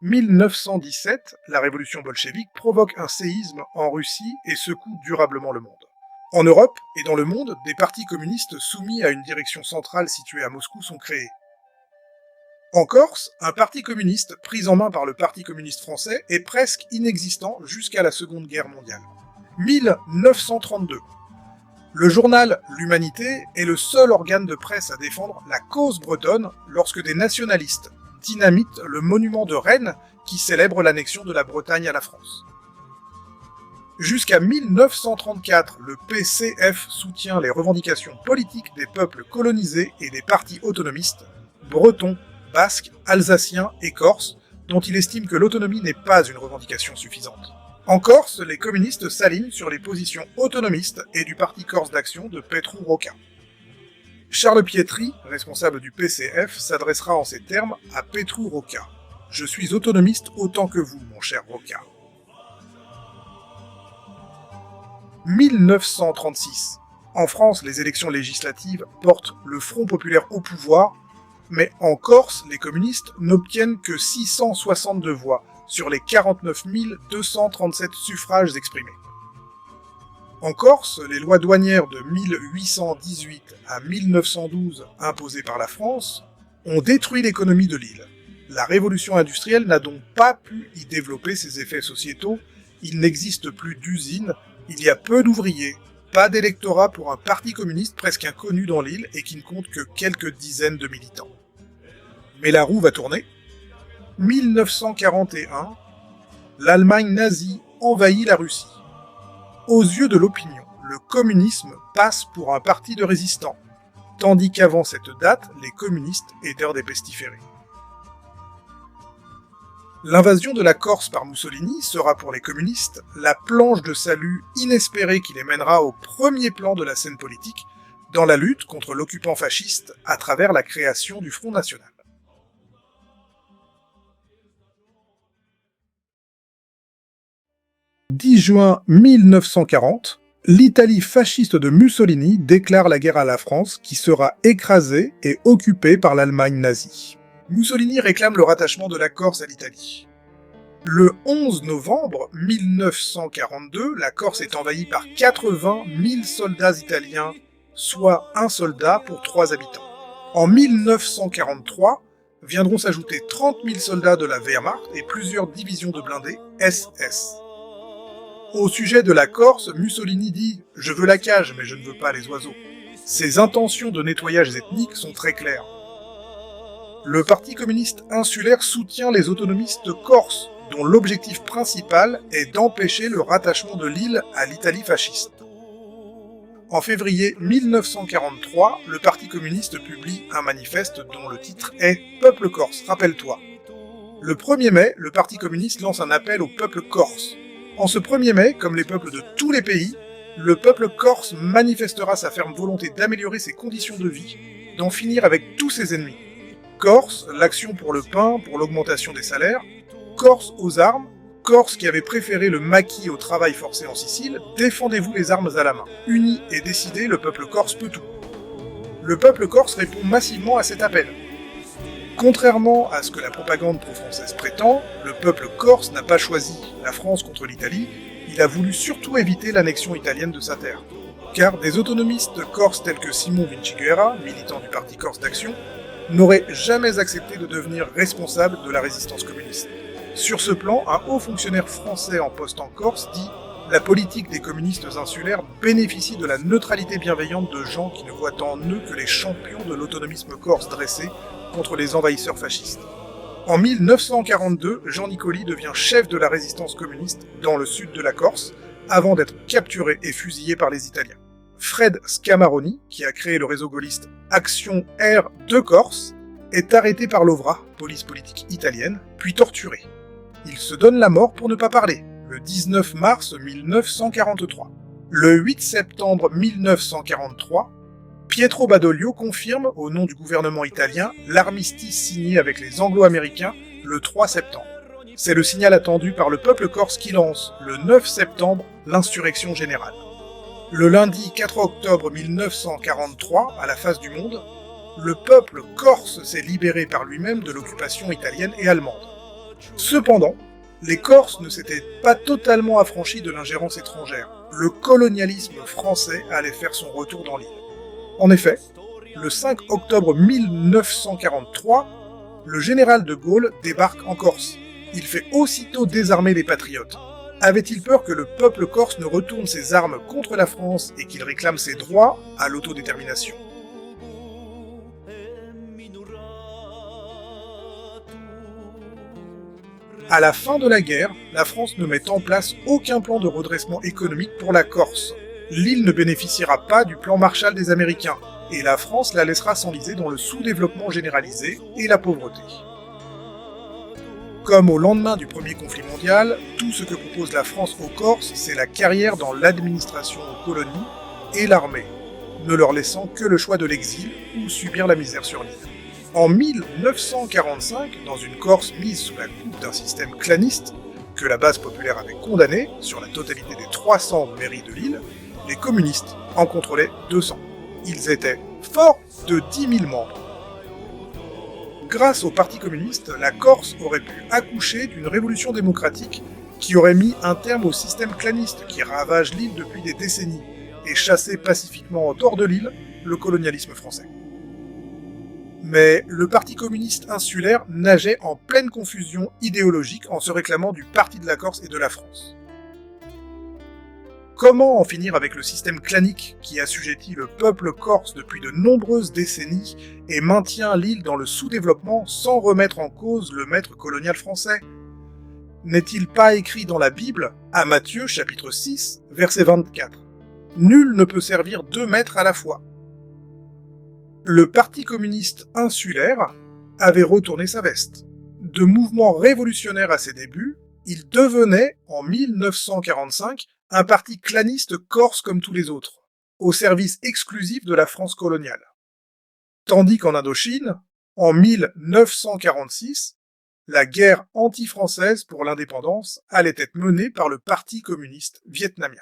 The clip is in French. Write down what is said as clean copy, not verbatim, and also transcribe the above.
1917, la révolution bolchevique provoque un séisme en Russie et secoue durablement le monde. En Europe et dans le monde, des partis communistes soumis à une direction centrale située à Moscou sont créés. En Corse, un parti communiste pris en main par le Parti communiste français est presque inexistant jusqu'à la Seconde Guerre mondiale. 1932. Le journal L'Humanité est le seul organe de presse à défendre la cause bretonne lorsque des nationalistes dynamitent le monument de Rennes qui célèbre l'annexion de la Bretagne à la France. Jusqu'à 1934, le PCF soutient les revendications politiques des peuples colonisés et des partis autonomistes, bretons, basques, alsaciens et corses, dont il estime que l'autonomie n'est pas une revendication suffisante. En Corse, les communistes s'alignent sur les positions autonomistes et du Parti Corse d'Action de Petru Rocca. Charles Pietri, responsable du PCF, s'adressera en ces termes à Petru Rocca. « Je suis autonomiste autant que vous, mon cher Rocca. » 1936. En France, les élections législatives portent le Front populaire au pouvoir, mais en Corse, les communistes n'obtiennent que 662 voix sur les 49 237 suffrages exprimés. En Corse, les lois douanières de 1818 à 1912 imposées par la France ont détruit l'économie de l'île. La révolution industrielle n'a donc pas pu y développer ses effets sociétaux, il n'existe plus d'usines, il y a peu d'ouvriers, pas d'électorat pour un parti communiste presque inconnu dans l'île et qui ne compte que quelques dizaines de militants. Mais la roue va tourner. 1941, l'Allemagne nazie envahit la Russie. Aux yeux de l'opinion, le communisme passe pour un parti de résistants, tandis qu'avant cette date, les communistes étaient des pestiférés. L'invasion de la Corse par Mussolini sera pour les communistes la planche de salut inespérée qui les mènera au premier plan de la scène politique dans la lutte contre l'occupant fasciste à travers la création du Front National. « 10 juin 1940, l'Italie fasciste de Mussolini déclare la guerre à la France qui sera écrasée et occupée par l'Allemagne nazie. Mussolini réclame le rattachement de la Corse à l'Italie. Le 11 novembre 1942, la Corse est envahie par 80 000 soldats italiens, soit un soldat pour 3 habitants. En 1943, viendront s'ajouter 30 000 soldats de la Wehrmacht et plusieurs divisions de blindés SS. Au sujet de la Corse, Mussolini dit « Je veux la cage, mais je ne veux pas les oiseaux ». Ses intentions de nettoyage ethnique sont très claires. Le Parti communiste insulaire soutient les autonomistes corses, dont l'objectif principal est d'empêcher le rattachement de l'île à l'Italie fasciste. En février 1943, le Parti communiste publie un manifeste dont le titre est « Peuple corse, rappelle-toi ». Le 1er mai, le Parti communiste lance un appel au peuple corse. En ce 1er mai, comme les peuples de tous les pays, le peuple corse manifestera sa ferme volonté d'améliorer ses conditions de vie, d'en finir avec tous ses ennemis. Corse, l'action pour le pain, pour l'augmentation des salaires, Corse aux armes, Corse qui avait préféré le maquis au travail forcé en Sicile, défendez-vous les armes à la main. Uni et décidé, le peuple corse peut tout. Le peuple corse répond massivement à cet appel. Contrairement à ce que la propagande pro-française prétend, le peuple corse n'a pas choisi la France contre l'Italie, il a voulu surtout éviter l'annexion italienne de sa terre. Car des autonomistes corses tels que Simon Vinciguerra, militant du Parti Corse d'Action, n'auraient jamais accepté de devenir responsable de la résistance communiste. Sur ce plan, un haut fonctionnaire français en poste en Corse dit « La politique des communistes insulaires bénéficie de la neutralité bienveillante de gens qui ne voient en eux que les champions de l'autonomisme corse dressé contre les envahisseurs fascistes. » En 1942, Jean Nicoli devient chef de la résistance communiste dans le sud de la Corse, avant d'être capturé et fusillé par les Italiens. Fred Scamaroni, qui a créé le réseau gaulliste Action Air de Corse, est arrêté par l'OVRA, police politique italienne, puis torturé. Il se donne la mort pour ne pas parler, le 19 mars 1943. Le 8 septembre 1943, Pietro Badoglio confirme, au nom du gouvernement italien, l'armistice signé avec les Anglo-Américains le 3 septembre. C'est le signal attendu par le peuple corse qui lance, le 9 septembre, l'insurrection générale. Le lundi 4 octobre 1943, à la face du monde, le peuple corse s'est libéré par lui-même de l'occupation italienne et allemande. Cependant, les Corses ne s'étaient pas totalement affranchis de l'ingérence étrangère. Le colonialisme français allait faire son retour dans l'île. En effet, le 5 octobre 1943, le général de Gaulle débarque en Corse. Il fait aussitôt désarmer les patriotes. Avait-il peur que le peuple corse ne retourne ses armes contre la France et qu'il réclame ses droits à l'autodétermination? À la fin de la guerre, la France ne met en place aucun plan de redressement économique pour la Corse. L'île ne bénéficiera pas du plan Marshall des Américains, et la France la laissera s'enliser dans le sous-développement généralisé et la pauvreté. Comme au lendemain du premier conflit mondial, tout ce que propose la France aux Corses, c'est la carrière dans l'administration aux colonies et l'armée, ne leur laissant que le choix de l'exil ou subir la misère sur l'île. En 1945, dans une Corse mise sous la coupe d'un système claniste, que la base populaire avait condamné sur la totalité des 300 mairies de l'île, les communistes en contrôlaient 200. Ils étaient forts de 10 000 membres. Grâce au Parti communiste, la Corse aurait pu accoucher d'une révolution démocratique qui aurait mis un terme au système claniste qui ravage l'île depuis des décennies et chassé pacifiquement hors de l'île le colonialisme français. Mais le Parti communiste insulaire nageait en pleine confusion idéologique en se réclamant du Parti de la Corse et de la France. Comment en finir avec le système clanique qui assujettit le peuple corse depuis de nombreuses décennies et maintient l'île dans le sous-développement sans remettre en cause le maître colonial français? N'est-il pas écrit dans la Bible, à Matthieu chapitre 6, verset 24 « Nul ne peut servir 2 maîtres à la fois ». Le Parti communiste insulaire avait retourné sa veste. De mouvement révolutionnaire à ses débuts, il devenait, en 1945, un parti claniste corse comme tous les autres, au service exclusif de la France coloniale. Tandis qu'en Indochine, en 1946, la guerre anti-française pour l'indépendance allait être menée par le Parti communiste vietnamien.